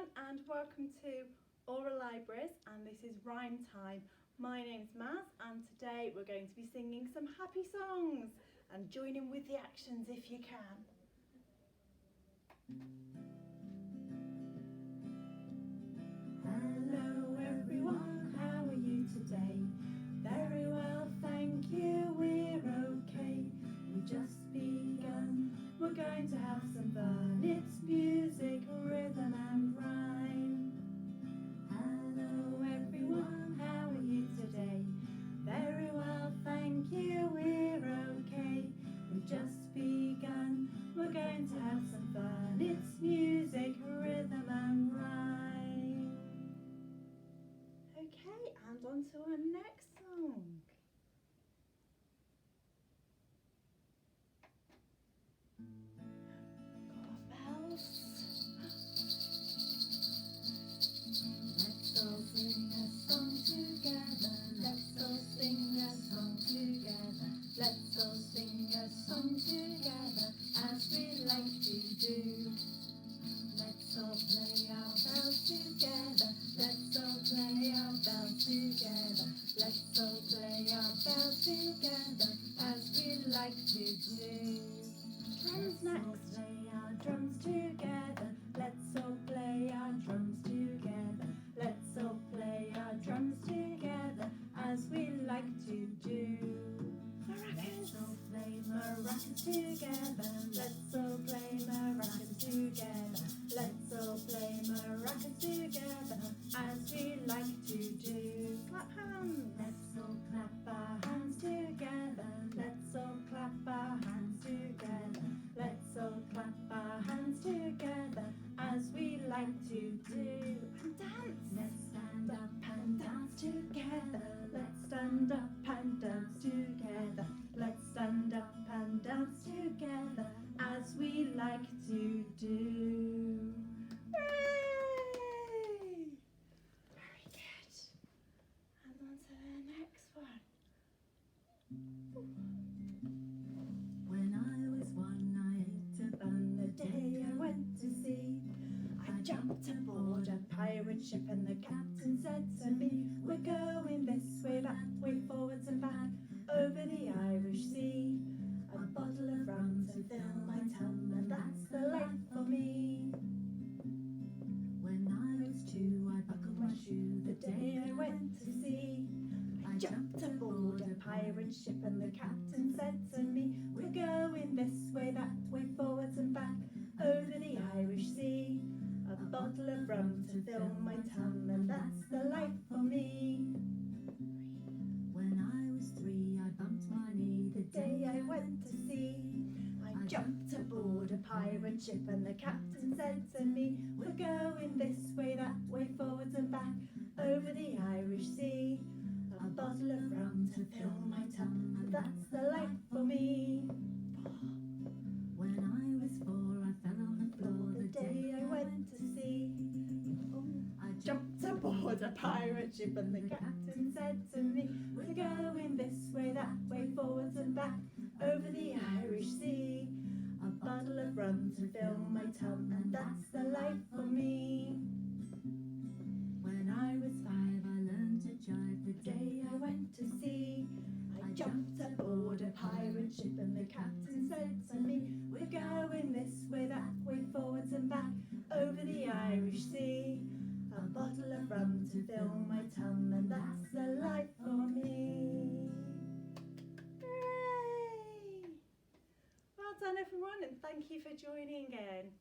everyone and welcome to Oral Libraries, and this is Rhyme Time. My name's Maz and today we're going to be singing some happy songs and join in with the actions if you can. Hello everyone, how are you today? Very well, thank you, we're okay. We've just begun, we're going to have some fun. It's music, rhythm and rhyme. Hello everyone, how are you today? Very well, thank you, we're okay. We've just begun, we're going to have some fun. It's music, rhythm and rhyme. Okay, and on to our next song. Let's all sing a song together. Let's all sing a song together. Let's all sing a song together as we like to do. Let's all play our bells together. Let's all play our bells together. Let's all play our bells together as we like to do. Drums next. Play our drums together. Let's all play our drums together. Let's all play our drums together as we like to do. Let's all play maracas together. Let's all play maracas together. Let's all play maracas together as we like to do. Clap hands. Let's all clap our hands together. Let's all clap our hands together. Let's all clap our hands together as we like to do. And dance. Let's stand up and dance together. Let's stand up and dance together. Let's stand up and dance together as we like to do. Hooray! Very good. And on to the next one. When I was one, I ate a bun the day I went to sea. I jumped aboard a pirate ship and the captain said to me, we're going this way, that way, forwards and back, over the Irish Sea. A bottle of rum to fill my tum, and that's the life for me. When I was two, I buckled my shoe the day I went to sea. I jumped aboard a pirate ship and the captain said to me, we're going this way, that way, forwards and back, over the Irish Sea. A bottle of rum to fill my tum, and that's the life for me. When I was three, I bumped my knee the day I went to sea. I jumped aboard a pirate ship and the captain said to me, we're going this way, that way, forwards and back, over the Irish Sea. A bottle of rum to fill my tum, and that's the life for me. When I was four, I fell on the floor the day I went to sea. I jumped aboard a pirate ship and the captain said to me, we're going this way, that way, forwards and back, over the Irish Sea. A bottle of rum to fill my tum, and that's the life for me. When I was five, I learned to jive the day I went to sea. I jumped aboard a pirate ship and the captain said to me, we're going this way, that way, forwards and back, over the Irish Sea. A bottle of rum to fill my tum, and that's the life for me. Hooray! Well done everyone, and thank you for joining in.